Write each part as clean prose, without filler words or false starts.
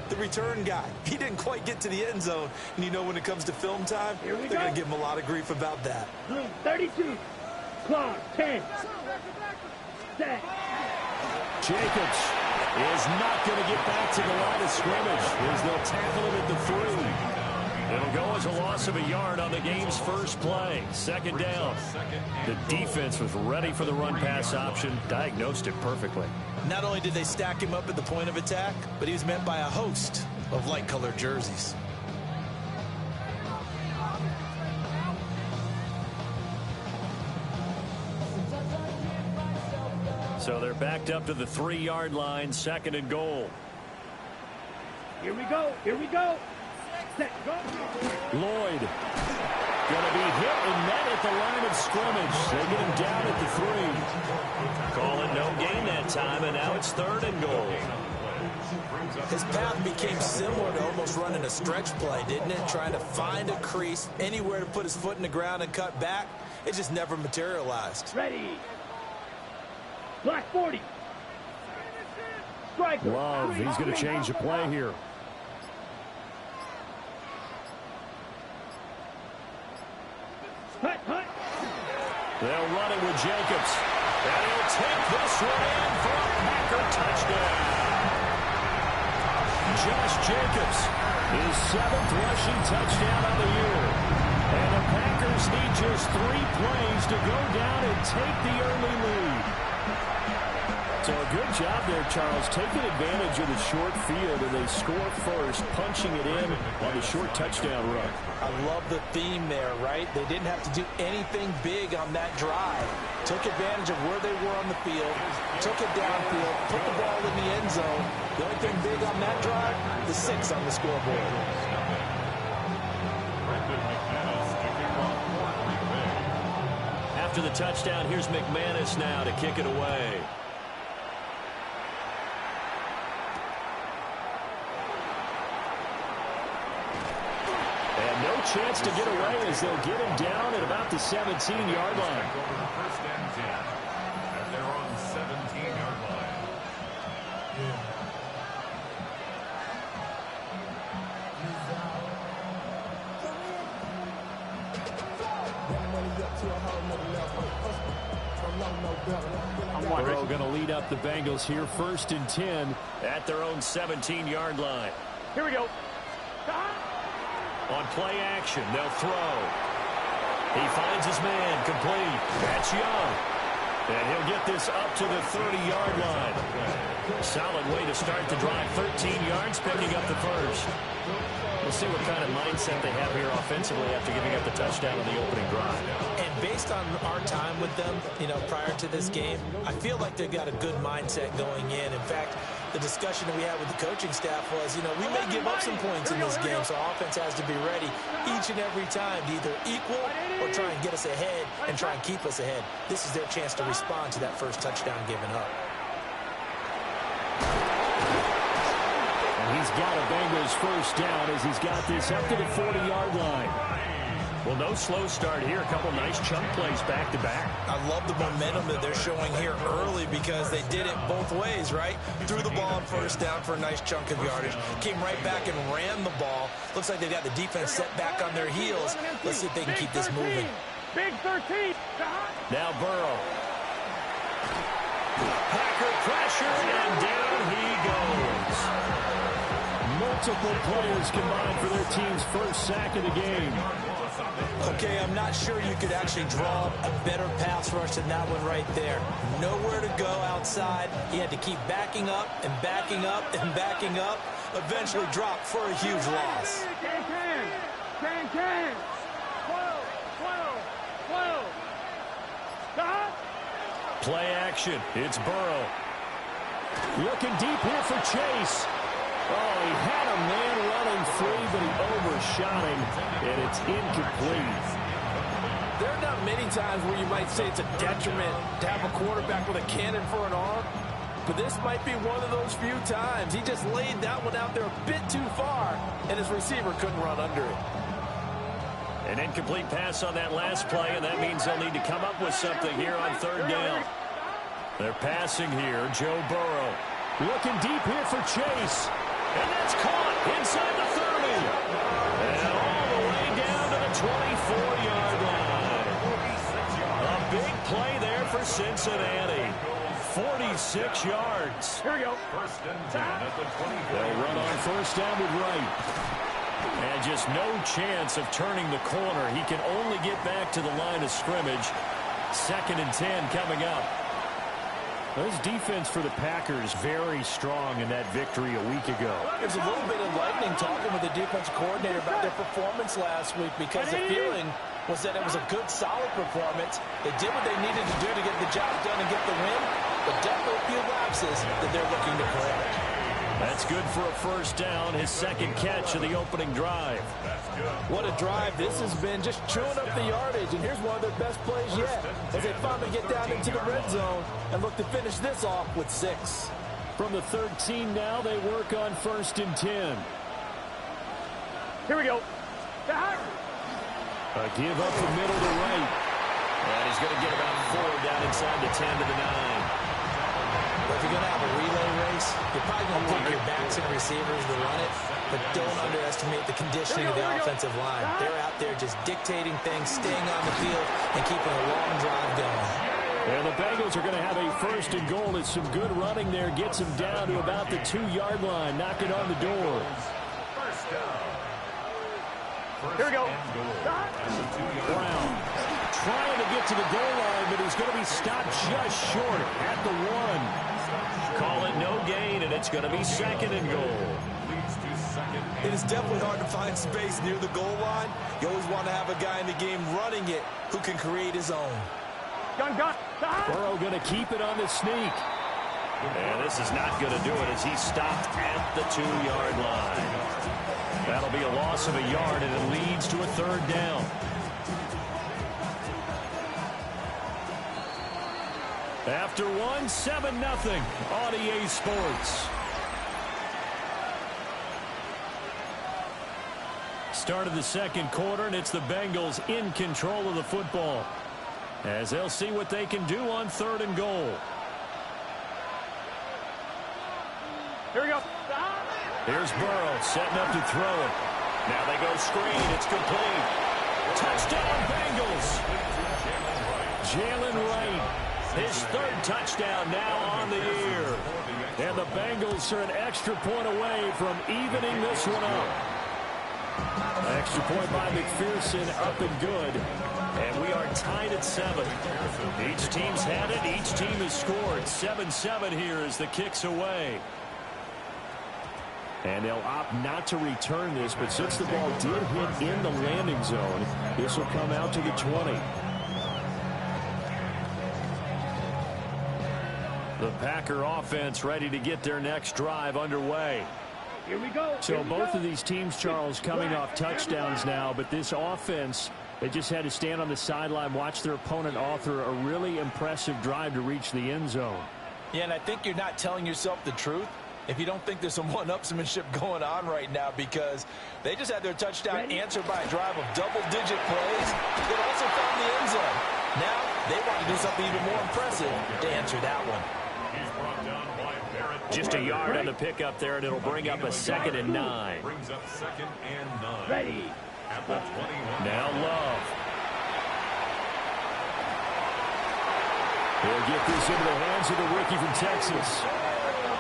the return guy. He didn't quite get to the end zone. And you know when it comes to film time, they're going to give him a lot of grief about that. Blue 32, clock 10. Set. Jacobs is not going to get back to the line of scrimmage as they'll tackle him at the 3. It'll go as a loss of a yard on the game's first play. Second down. The defense was ready for the run-pass option, diagnosed it perfectly. Not only did they stack him up at the point of attack, but he was met by a host of light-colored jerseys. So they're backed up to the 3-yard line, second and goal. Here we go. Here we go. Set, go. Lloyd going to be hit and met at the line of scrimmage. They get him down at the 3. Call it no gain that time, and now it's third and goal. His path became similar to almost running a stretch play, didn't it? Trying to find a crease, anywhere to put his foot in the ground and cut back. It just never materialized. Ready. Black 40. Strike. Love, he's going to change the play here. Hut, hut. They'll run it with Jacobs. And he'll take this one in for a Packer touchdown. Josh Jacobs, his 7th rushing touchdown of the year. And the Packers need just 3 plays to go down and take the early lead. So a good job there, Charles, taking advantage of the short field, and they score first, punching it in on the short touchdown run. I love the theme there, right? They didn't have to do anything big on that drive. Took advantage of where they were on the field, took it downfield, put the ball in the end zone. The only thing big on that drive, the 6 on the scoreboard. After the touchdown, here's McManus now to kick it away. Chance to get away as they'll get him down at about the 17-yard line. First and 10. And they're on 17-yard line. Burrow going to lead up the Bengals here, first and 10 at their own 17-yard line. Here we go. On play action, they'll throw. He finds his man, complete. That's Young. And he'll get this up to the 30-yard line. Solid way to start the drive, 13 yards, picking up the first. We'll see what kind of mindset they have here offensively after giving up the touchdown on the opening drive. And based on our time with them, prior to this game, I feel like they've got a good mindset going in. In fact, the discussion that we had with the coaching staff was, we may give up some points in this game, so our offense has to be ready each and every time to either equal or try and get us ahead and try and keep us ahead. This is their chance to respond to that first touchdown given up. And he's got a Bengals first down as he's got this up to the 40-yard line. Well, no slow start here. A couple nice chunk plays back-to-back. I love the momentum that they're showing here early because they did it both ways, right? Threw the ball on first down for a nice chunk of yardage. Came right back and ran the ball. Looks like they've got the defense set back on their heels. Let's see if they can keep this moving. Big 13. Now Burrow. Packer pressure, and down he goes. Multiple players combined for their team's first sack of the game. Okay, I'm not sure you could actually draw a better pass rush than that one right there. Nowhere to go outside. He had to keep backing up and backing up and backing up. Eventually dropped for a huge loss. Can. 12. Play action. It's Burrow. Looking deep here for Chase. Oh, he had a man running free, but he overshot him, and it's incomplete. There are not many times where you might say it's a detriment to have a quarterback with a cannon for an arm, but this might be one of those few times. He just laid that one out there a bit too far, and his receiver couldn't run under it. An incomplete pass on that last play, and that means they'll need to come up with something here on third down. They're passing here, Joe Burrow. Looking deep here for Chase. And that's caught. Cincinnati. 46 yards. Here we go. First and 10 at the 20. They'll run on first down with Wright. And just no chance of turning the corner. He can only get back to the line of scrimmage. 2nd and 10 coming up. This defense for the Packers very strong in that victory a week ago. There's a little bit of lightning talking with the defensive coordinator about their performance last week because the feeling was that it was a good, solid performance. They did what they needed to do to get the job done and get the win, but definitely a few lapses that they're looking to correct. That's good for a first down, his 2nd catch of the opening drive. What a drive this has been, just chewing up the yardage, and here's one of their best plays yet as they finally get down into the red zone and look to finish this off with 6. From the 13 now, they work on 1st and 10. Here we go. A give up the middle to Wright. And he's going to get about 4 down inside the 10 to the 9. If you're going to have a relay race, you're probably going to pick your backs and receivers to run it, but don't underestimate the conditioning of the offensive line. They're out there just dictating things, staying on the field, and keeping a long drive going. And the Bengals are going to have a 1st and goal. It's some good running there. Gets him down to about the 2-yard line. Knocking on the door. First down. Here we go. Brown trying to get to the goal line, but he's going to be stopped just short at the 1. Call it no gain, and it's going to be 2nd and goal. It is definitely hard to find space near the goal line. You always want to have a guy in the game running it who can create his own. Burrow going to keep it on the sneak. And this is not going to do it as he's stopped at the 2-yard line. That'll be a loss of a yard, and it leads to a 3rd down. After 7-0 on EA Sports. Start of the 2nd quarter, and it's the Bengals in control of the football as they'll see what they can do on 3rd and goal. Here we go. Here's Burrow setting up to throw it. Now they go screen. It's complete. Touchdown, Bengals. Jalen Wright, his 3rd touchdown now on the year. And the Bengals are an extra point away from evening this one up. Extra point by McPherson, up and good. And we are tied at 7. Each team's had it. Each team has scored. 7-7 here as the kick's away. And they'll opt not to return this, but since the ball did hit in the landing zone, this will come out to the 20. The Packer offense ready to get their next drive underway. Here we go. So both of these teams, Charles, coming off touchdowns now, but this offense, they just had to stand on the sideline, watch their opponent author a really impressive drive to reach the end zone. Yeah, and I think you're not telling yourself the truth if you don't think there's some one-upsmanship going on right now, because they just had their touchdown answered by a drive of double-digit plays that also found the end zone. Now they want to do something even more impressive to answer that one. Just a yard on the pickup there, and it'll bring up a 2nd and 9. Brings up 2nd and 9. Ready. At the 21. Now Love. He'll get this into the hands of the rookie from Texas.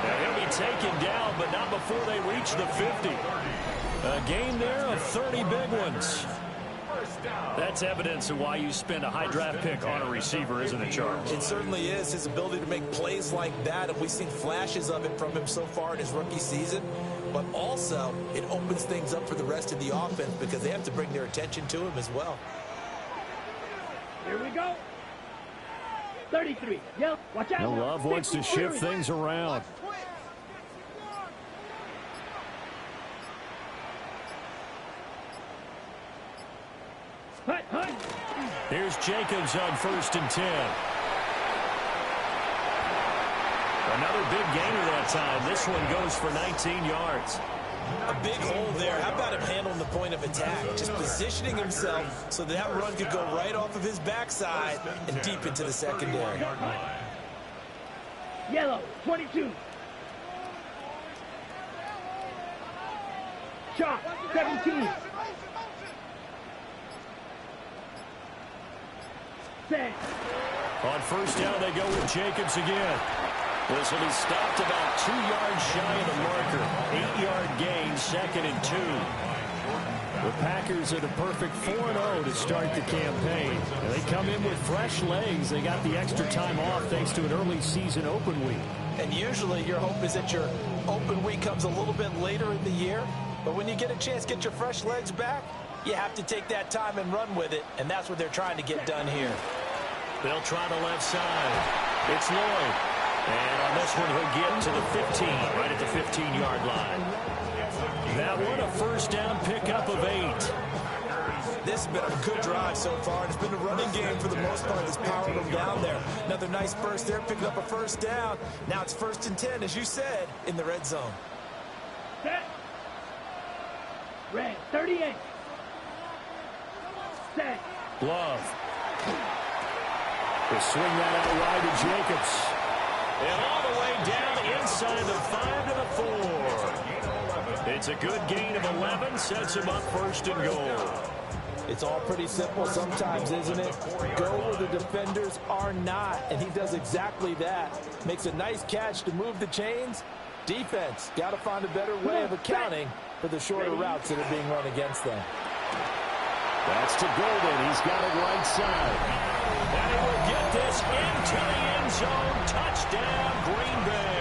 Now he'll be taken down, but not before they reach the 50. A gain there of 30 big ones. That's evidence of why you spend a high draft pick on a receiver, isn't it, Charles? It certainly is. His ability to make plays like that, and we've seen flashes of it from him so far in his rookie season. But also, it opens things up for the rest of the offense because they have to bring their attention to him as well. Here we go. 33. Yep. Watch out. Love wants to shift things around. Here's Jacobs on 1st and 10. Another big gainer that time. This one goes for 19 yards. A big hole there. How about him handling the point of attack? Just positioning himself so that run could go right off of his backside and deep into the secondary. Yellow, 22. Shot, 17. Set. On first down, they go with Jacobs again. This will be stopped about 2 yards shy of the marker. 8-yard gain, 2nd and 2. The Packers are the perfect 4-0 to start the campaign. And they come in with fresh legs. They got the extra time off thanks to an early season open week. And usually your hope is that your open week comes a little bit later in the year. But when you get a chance to get your fresh legs back, you have to take that time and run with it. And that's what they're trying to get done here. They'll try the left side. It's Lloyd. And on this one, he'll get to the 15, right at the 15-yard line. That one, a first down pickup of 8. This has been a good drive so far, and it's been a running game for the most part that's powered them down there. Another nice burst there, picking up a first down. Now it's 1st and 10, as you said, in the red zone. Set. Red, 38. Set. Love. They swing that out wide to Jacobs. And all the way down inside the 5 to the 4. It's a good gain of 11, sets him up 1st and goal. It's all pretty simple sometimes, isn't it? Go where the defenders are not, and he does exactly that. Makes a nice catch to move the chains. Defense, got to find a better way of accounting for the shorter routes that are being run against them. That's to Golden. He's got it right side. And he will get this into the end zone. Touchdown, Green Bay.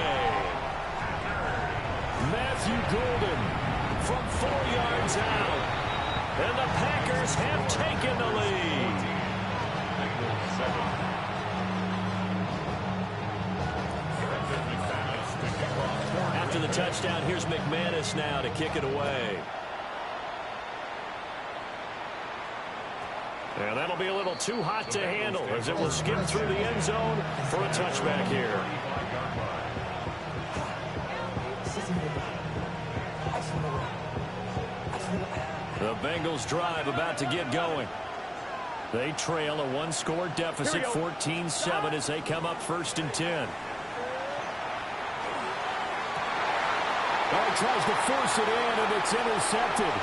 Matthew Golden from 4 yards out. And the Packers have taken the lead. After the touchdown, here's McManus now to kick it away. And that'll be a little too hot to handle as it will skim through the end zone for a touchback here. The Bengals drive about to get going. They trail a 1-score deficit, 14-7, as they come up 1st and 10. Tries to force it in, and it's intercepted.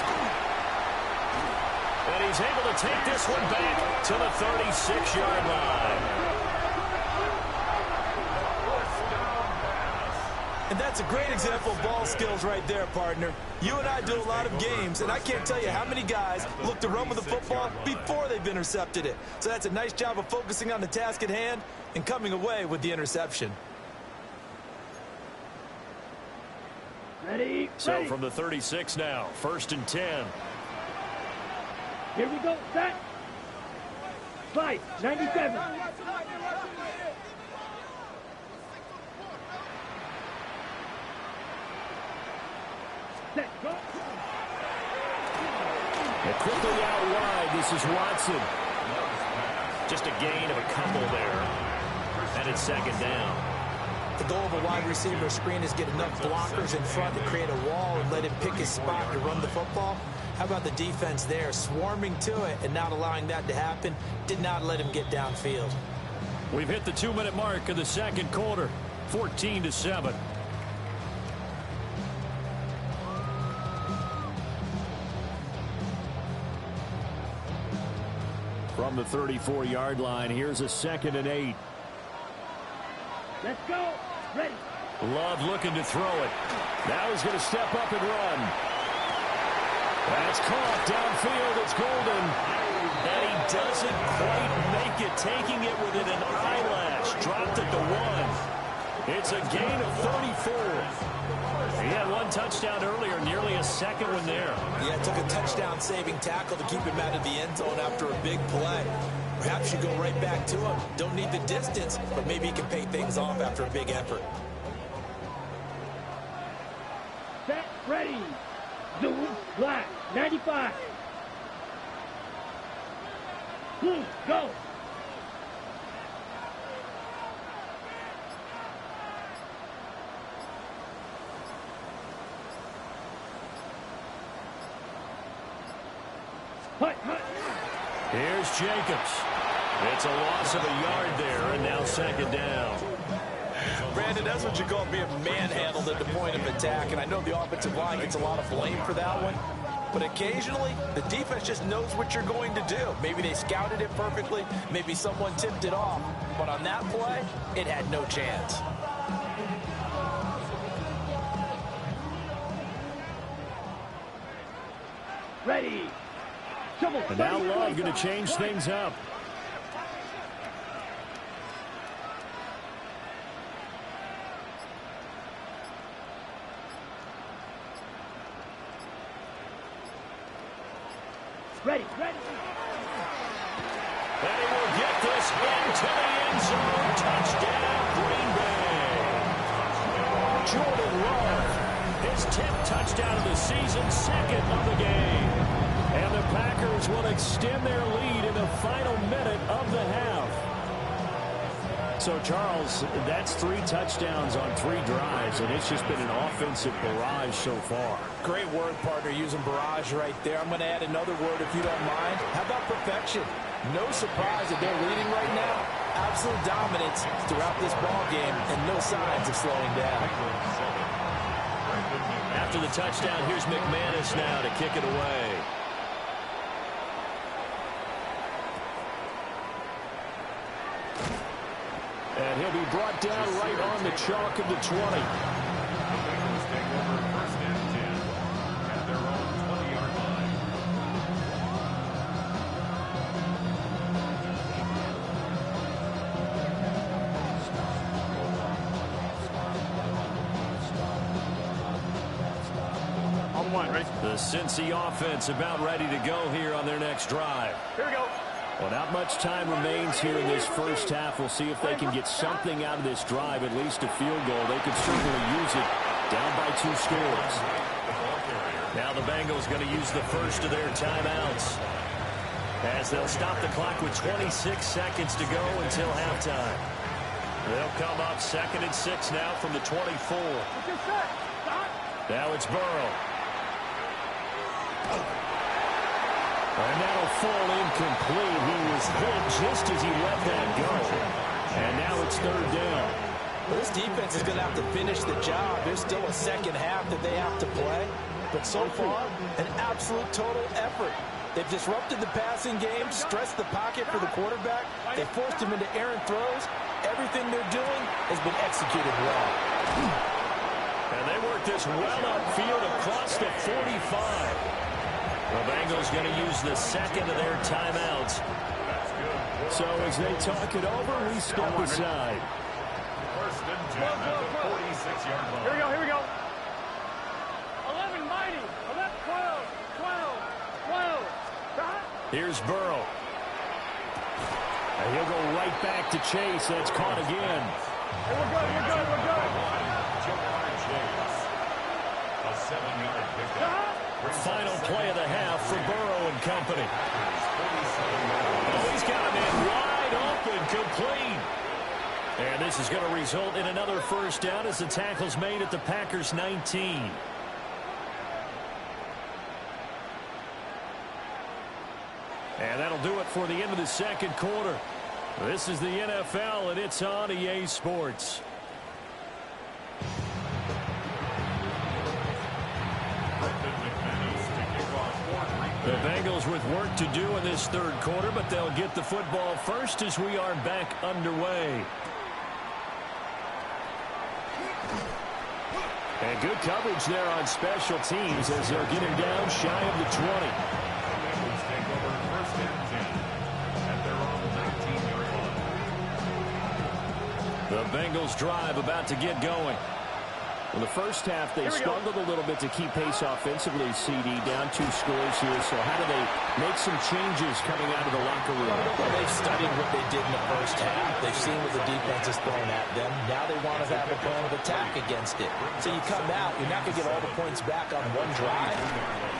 And he's able to take this one back to the 36-yard line. And that's a great example of ball skills right there, partner. You and I do a lot of games, and I can't tell you how many guys look to run with the football before they've intercepted it. So that's a nice job of focusing on the task at hand and coming away with the interception. Ready, So ready. from the 36 now, 1st and 10. Here we go, set. Fight, 97. Set, go. And quickly out wide, this is Watson. Just a gain of a couple there. And it's 2nd down. The goal of a wide receiver screen is get enough blockers in front to create a wall and let him pick his spot to run the football. How about the defense there, swarming to it and not allowing that to happen? Did not let him get downfield. We've hit the 2-minute mark of the 2nd quarter, 14-7. From the 34-yard line, here's a 2nd and 8. Let's go. Ready. Love looking to throw it. Now he's going to step up and run. That's caught downfield. It's Golden. And he doesn't quite make it, taking it within an eyelash. Dropped it to 1. It's a gain of 34. He had 1 touchdown earlier, nearly a 2nd one there. Yeah, it took a touchdown-saving tackle to keep him out of the end zone after a big play. Perhaps you go right back to him. Don't need the distance, but maybe he can pay things off after a big effort. Set, ready. Zoom, black, 95. Blue, go. Hut, hut. Here's Jacobs. It's a loss of a yard there, and now 2nd down. Brandon, that's what you call being manhandled at the point of attack, and I know the offensive line gets a lot of blame for that one. But occasionally, the defense just knows what you're going to do. Maybe they scouted it perfectly. Maybe someone tipped it off. But on that play, it had no chance. Ready. And now Love going to change things up. Ready. And he will get this into the end zone. Touchdown, Green Bay. Jordan Love, his 10th touchdown of the season, second of the game. And the Packers will extend their lead in the final minute of the half. So, Charles, that's 3 touchdowns on 3 drives, and it's just been an offensive barrage so far. Great word, partner, using barrage right there. I'm going to add another word if you don't mind. How about perfection? No surprise that they're leading right now. Absolute dominance throughout this ball game and no signs of slowing down. After the touchdown, here's McManus now to kick it away. And he'll be brought down right on the chalk of the 20. The Bengals take over first and 10 at their own 20-yard line. On one, ready? The Cincy offense about ready to go here on their next drive. Here we go. Well, not much time remains here in this first half. We'll see if they can get something out of this drive, at least a field goal. They could certainly use it down by 2 scores. Now the Bengals going to use the first of their timeouts as they'll stop the clock with 26 seconds to go until halftime. They'll come up 2nd and 6 now from the 24. Now it's Burrow. And that'll fall incomplete. He was hit just as he let that go. And now it's 3rd down. Well, this defense is going to have to finish the job. There's still a second half that they have to play. But so far, an absolute total effort. They've disrupted the passing game, stressed the pocket for the quarterback. They forced him into errant throws. Everything they're doing has been executed well. And they work this well upfield across the 45. The Bengals going to use the second of their timeouts. So as they talk it over, we step aside. First and 10 at the 46-yard line. Here we go. 11 mighty. 11, 12. Here's Burrow. And he'll go right back to Chase. That's caught again. We're good. Jamar Chase. A 7-yard pickup. Final play of the half for Burrow and company. Oh, he's got him in wide open, complete. And this is going to result in another first down as the tackle's made at the Packers' 19. And that'll do it for the end of the second quarter. This is the NFL, and it's on EA Sports. The Bengals with work to do in this 3rd quarter, but they'll get the football first as we are back underway. And good coverage there on special teams as they'll get him down shy of the 20. Bengals take over first and 10 at their own 19-yard line. The Bengals drive about to get going. In the first half, they struggled a little bit to keep pace offensively, CD, down 2 scores here. So how do they make some changes coming out of the locker room? Well, they've studied what they did in the first half. They've seen what the defense is throwing at them. Now they want to have a plan of attack against it. So you come out, you're not going to get all the points back on one drive,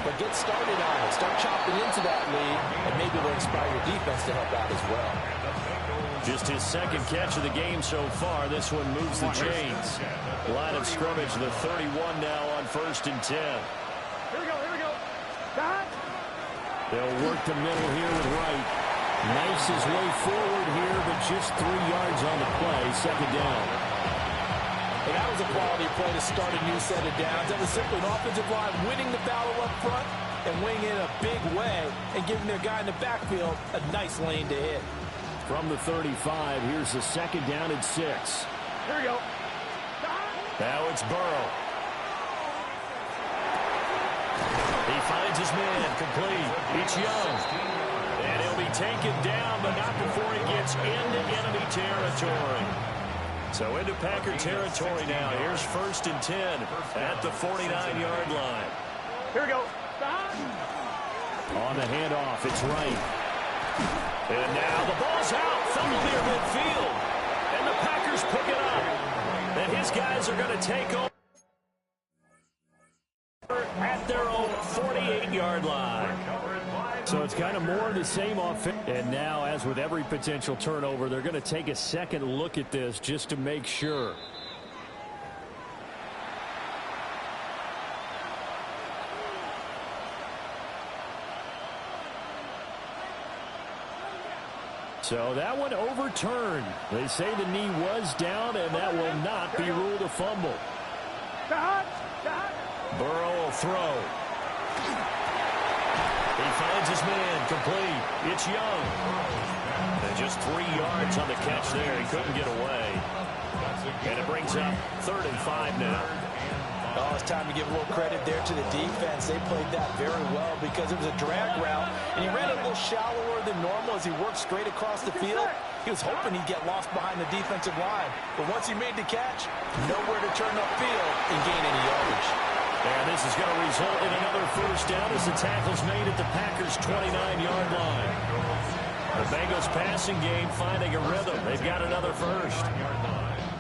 but get started on it. Start chopping into that lead, and maybe it'll inspire your defense to help out as well. Just his 2nd catch of the game so far. This one moves the chains. Line of scrimmage, the 31 now on 1st and 10. Here we go. They'll work the middle here with Wright. Knifes his way forward here, but just 3 yards on the play. 2nd down. And that was a quality play to start a new set of downs. That was simply an offensive line winning the battle up front, and wing in a big way and giving their guy in the backfield a nice lane to hit. From the 35, here's a second down and 6. Here we go. Now it's Burrow. He finds his man complete. It's Young. And he'll be taken down, but not before he gets into enemy territory. So into Packer territory now. Here's 1st and 10 at the 49-yard line. Here we go. On the handoff, it's right. And now the ball's out. Fumble near midfield. And the Packers pick it up. And his guys are going to take over at their own 48-yard line. So it's kind of more of the same offense. And now, as with every potential turnover, they're going to take a second look at this just to make sure. So that one overturned. They say the knee was down, and that will not be ruled a fumble. Burrow will throw. He finds his man complete. It's Young. And just 3 yards on the catch there. He couldn't get away. And it brings up 3rd and 5 now. Oh, it's time to give a little credit there to the defense. They played that very well because it was a drag route, and he ran a little shallower than normal as he worked straight across the field. He was hoping he'd get lost behind the defensive line, but once he made the catch, nowhere to turn upfield and gain any yardage. And this is going to result in another 1st down as the tackle's made at the Packers' 29-yard line. The Bengals passing game finding a rhythm. They've got another 1st.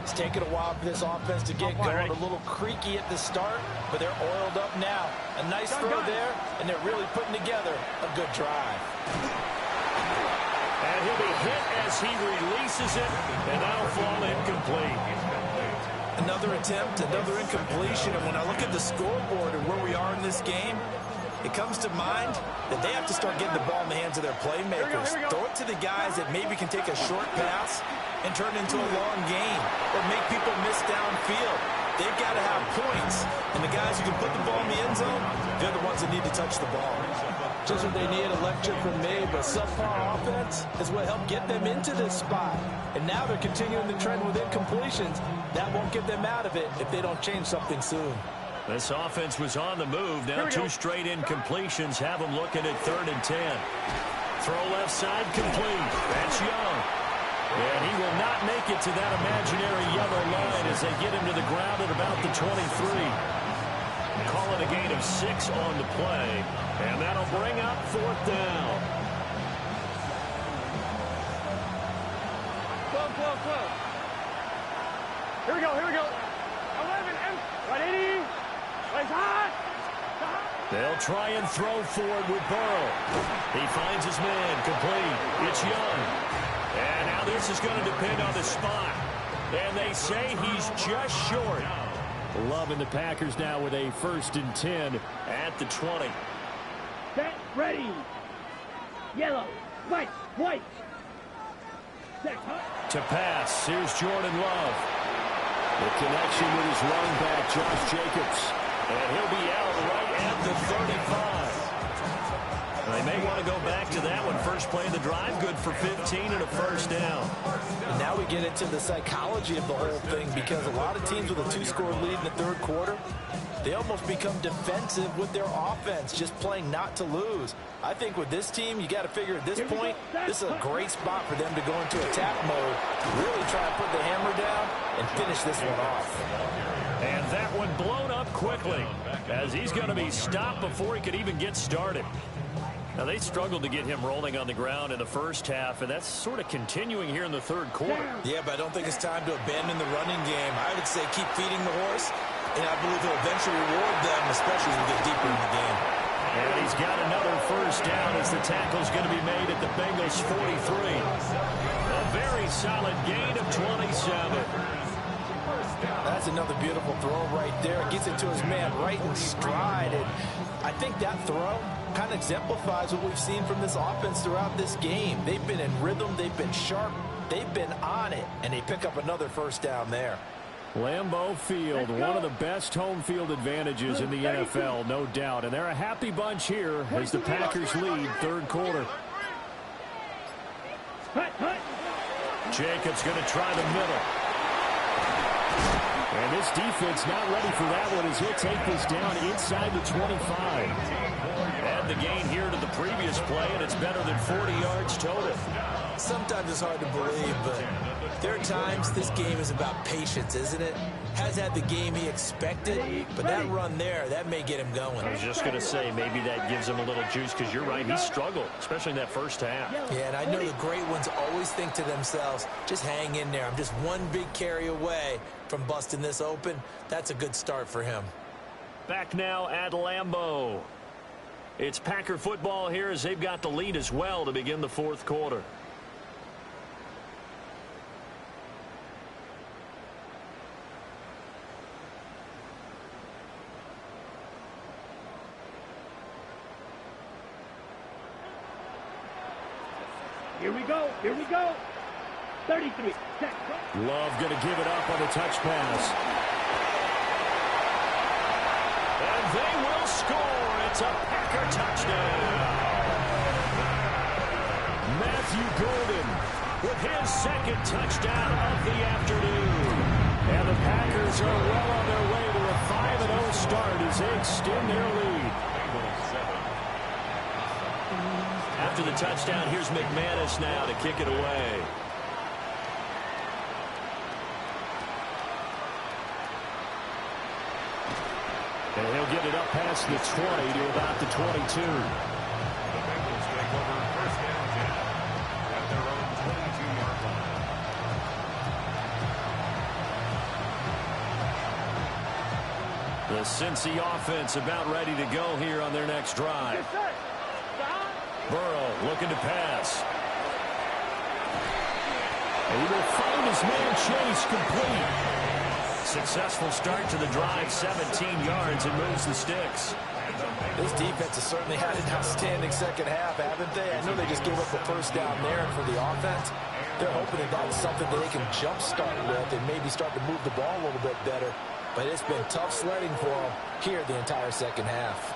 It's taken a while for this offense to get going. A little creaky at the start, but they're oiled up now. A nice throw there, and they're really putting together a good drive. And he'll be hit as he releases it, and that'll fall incomplete. Another attempt, another incompletion, and when I look at the scoreboard and where we are in this game, it comes to mind that they have to start getting the ball in the hands of their playmakers. Throw it to the guys that maybe can take a short pass and turn into a long gain or make people miss downfield. They've got to have points, and the guys who can put the ball in the end zone, they're the ones that need to touch the ball. Just what they need, a lecture from me, but subpar offense is what helped get them into this spot. And now they're continuing the trend with incompletions. That won't get them out of it if they don't change something soon. This offense was on the move. Now 2 straight incompletions have them looking at 3rd and 10. Throw left side complete. That's Young. And he will not make it to that imaginary yellow line as they get him to the ground at about the 23. Call it a gain of 6 on the play. And that'll bring up 4th down. 12. Here we go. 11, right 80. They'll try and throw forward with Burrow. He finds his man complete. It's Young. And now this is going to depend on the spot. And they say he's just short. Loving the Packers now with a 1st and 10 at the 20. Set, ready. Yellow, white. Set, To pass, here's Jordan Love. The connection with his running back, Josh Jacobs. And he'll be out right at the 35. They may want to go back to that one. First play of the drive, good for 15 and a 1st down. And now we get into the psychology of the whole thing because a lot of teams with a 2-score lead in the 3rd quarter, they almost become defensive with their offense, just playing not to lose. I think with this team, you got to figure at this point, this is a great spot for them to go into attack mode, really try to put the hammer down and finish this one off. And that one blown up quickly as he's going to be stopped before he could even get started. Now, they struggled to get him rolling on the ground in the 1st half, and that's sort of continuing here in the 3rd quarter. Yeah, but I don't think it's time to abandon the running game. I would say keep feeding the horse, and I believe he'll eventually reward them, especially as we get deeper in the game. And he's got another 1st down as the tackle's going to be made at the Bengals' 43. A very solid gain of 27. That's another beautiful throw right there. It gets it to his man right in stride. And I think that throw kind of exemplifies what we've seen from this offense throughout this game. They've been in rhythm. They've been sharp. They've been on it. And they pick up another 1st down there. Lambeau Field, one of the best home field advantages in the NFL, no doubt. And they're a happy bunch here as the Packers lead third quarter. Jacobs going to try the middle. And this defense not ready for that one as he'll take this down inside the 25. Add the gain here to the previous play, and it's better than 40 yards total. Sometimes it's hard to believe, but there are times this game is about patience, isn't it? Has had the game he expected, but that run there, that may get him going. I was just going to say, maybe that gives him a little juice, because you're right, he struggled, especially in that first half. Yeah, and I know the great ones always think to themselves, just hang in there. I'm just one big carry away from busting this open. That's a good start for him. Back now at Lambeau. It's Packer football here as they've got the lead as well to begin the fourth quarter. Here we go. Here we go. 33. Love going to give it up on the touch pass. And they will score. It's a Packer touchdown. Matthew Golden with his second touchdown of the afternoon. And the Packers are well on their way to a 5-0 start as they extend their lead. After the touchdown, here's McManus now to kick it away. And he'll get it up past the 20 to about the 22. The Bengals take over first and 10 at their own 22-yard line. The Cincy offense about ready to go here on their next drive. Burrow looking to pass. And he will find his man Chase complete. Successful start to the drive, 17 yards, and moves the sticks. This defense has certainly had an outstanding second half, haven't they? I know they just gave up a first down there, and for the offense, they're hoping that that's something that they can jumpstart with and maybe start to move the ball a little bit better. But it's been tough sledding for them here the entire second half.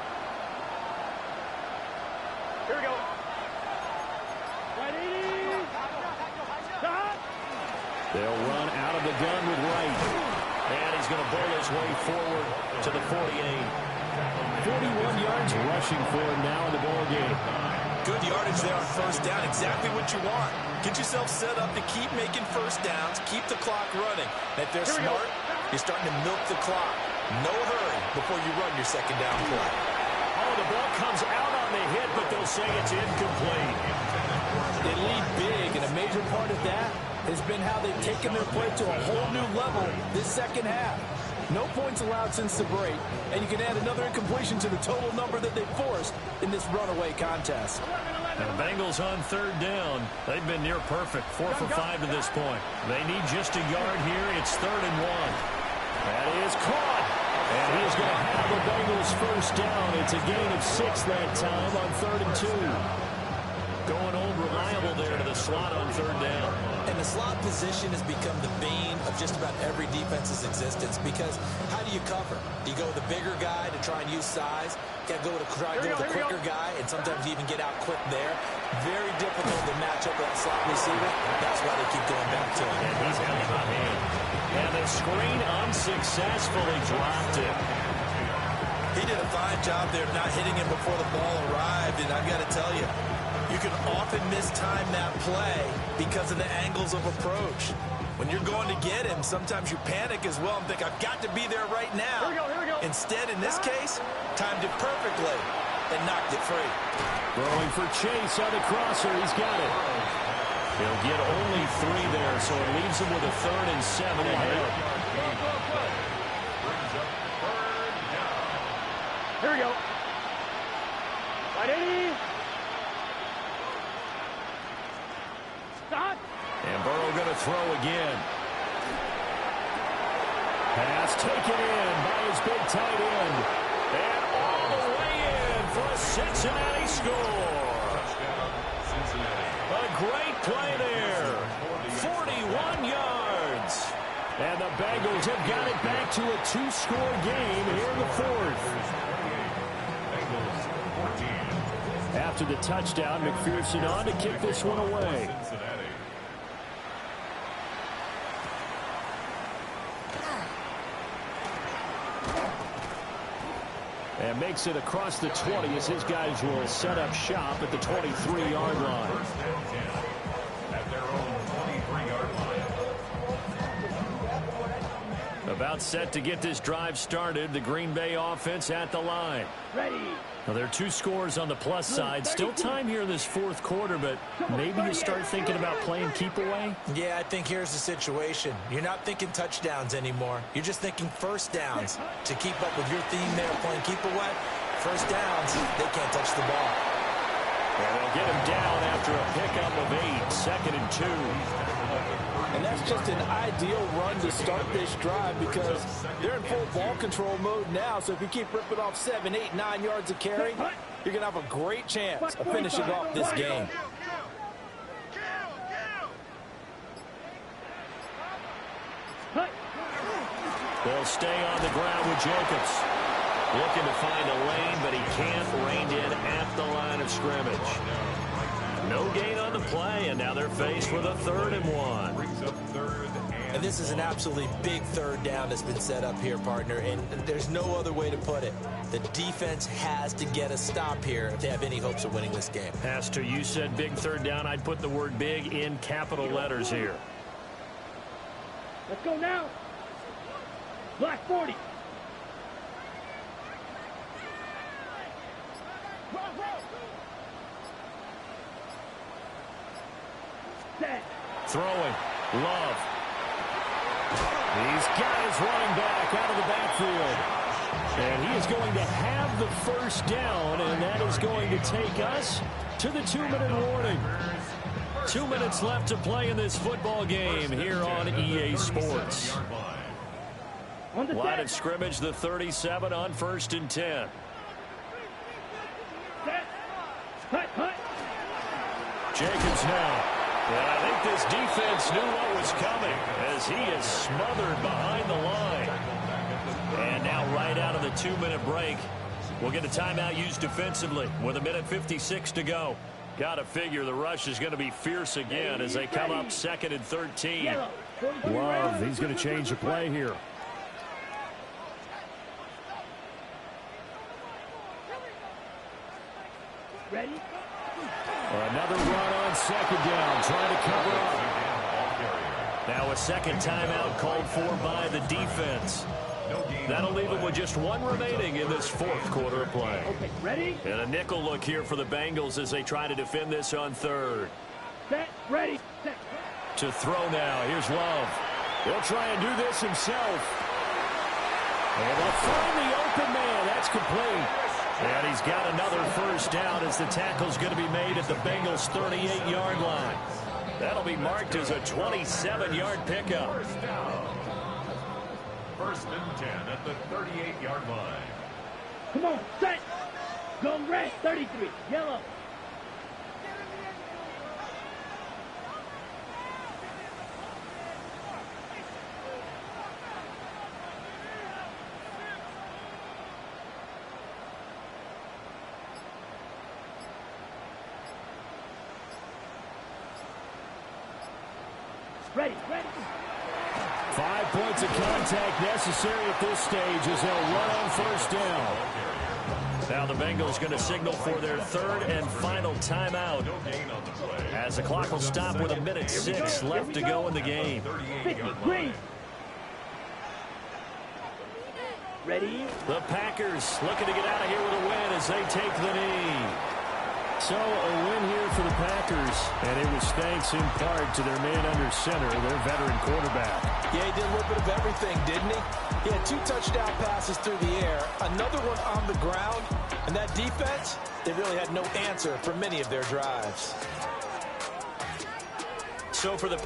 Here we go. They'll run out of the gun with Wright. And he's going to bowl his way forward to the 48. 41 yards rushing for him now in the ball game. Good yardage there on first down. Exactly what you want. Get yourself set up to keep making first downs, keep the clock running. And if they're smart, you're starting to milk the clock. No hurry before you run your second down play. Oh, the ball comes out on the hit, but they'll say it's incomplete. They lead big, and a major part of that has been how they've taken their play to a whole new level this second half. No points allowed since the break, and you can add another incompletion to the total number that they forced in this runaway contest. And the Bengals on third down. They've been near perfect, 4 for 5 to this point. They need just a yard here. It's 3rd and 1. That is caught. And he is going to have the Bengals first down. It's a gain of 6 that time on 3rd and 2. Going old reliable there to the slot on third down. And the slot position has become the bane of just about every defense's existence because how do you cover? You go with the bigger guy to try and use size. You got to go with the quicker guy, and sometimes you even get out quick there. Very difficult to match up with that slot receiver. That's why they keep going back to him. And he's got a hot hand. And the screen unsuccessfully dropped it. He did a fine job there of not hitting him before the ball arrived, and I've got to tell you, you can often mistime that play because of the angles of approach. When you're going to get him, sometimes you panic as well and think, I've got to be there right now. Here we go. Instead, in this case, timed it perfectly and knocked it free. Throwing for Chase on the crosser. He's got it. He'll get only 3 there, so it leaves him with a 3rd and 7 ahead. Here we go. 180. Stop. And Burrow going to throw again. Pass taken in by his big tight end. And all the way in for a Cincinnati score. A great play there. 41 yards. And the Bengals have got it back to a two-score game here in the fourth. After the touchdown, McPherson on to kick this one away. And makes it across the 20 as his guys will set up shop at the 23-yard line. At their own 23-yard line. About set to get this drive started. The Green Bay offense at the line. Ready. Well, there are two scores on the plus side. Still time here in this fourth quarter, but maybe you start thinking about playing keep away? Yeah, I think here's the situation. You're not thinking touchdowns anymore. You're just thinking first downs. To keep up with your theme there, playing keep away, first downs, they can't touch the ball. And they'll get him down after a pickup of 8, 2nd and 2. And that's just an ideal run to start this drive because they're in full ball control mode now. So if you keep ripping off 7, 8, 9 yards of carry, you're going to have a great chance of finishing off this game. They'll stay on the ground with Jacobs. Looking to find a lane, but he can't. Reined in at the line of scrimmage. No gain on the play, and now they're faced with a 3rd and 1. And this is an absolutely big third down that's been set up here, partner, and there's no other way to put it. The defense has to get a stop here if they have any hopes of winning this game. Pastor, you said big third down. I'd put the word big in capital letters here. Let's go now. Black 40. Set. Throwing. Love. He's got his running back out of the backfield. And he is going to have the first down, and that is going to take us to the 2-minute warning. 2 minutes left to play in this football game here on EA Sports. Line of scrimmage, the 37 on 1st and 10. Set. Hut, hut. Jacobs now. And I think this defense knew what was coming as he is smothered behind the line. And now right out of the 2-minute break, we'll get a timeout used defensively with 1:56 to go. Got to figure the rush is going to be fierce again as they come up 2nd and 13. Love, he's going to change the play here. Ready? Another run on 2nd down, trying to cover up. Now a second timeout called for by the defense. That'll leave them with just 1 remaining in this 4th quarter of play. Okay, ready? And a nickel look here for the Bengals as they try to defend this on 3rd. Set, ready, set. To throw now, here's Love. He'll try and do this himself. And they'll find the open man, that's complete. And he's got another first down as the tackle's going to be made at the Bengals' 38-yard line. That'll be marked as a 27-yard pickup. First and 10 at the 38-yard line. Come on, set. Go red, 33, yellow. Ready, ready. 5 points of contact necessary at this stage as they'll run on first down. Now the Bengals going to signal for their 3rd and final timeout as the clock will stop with 1:06 left to go in the game. 50, green. Ready? The Packers looking to get out of here with a win as they take the knee. So a win here for the Packers, and it was thanks in part to their man under center, their veteran quarterback. Yeah, he did a little bit of everything, didn't he? He had 2 touchdown passes through the air, another one on the ground, and that defense, they really had no answer for many of their drives. So for the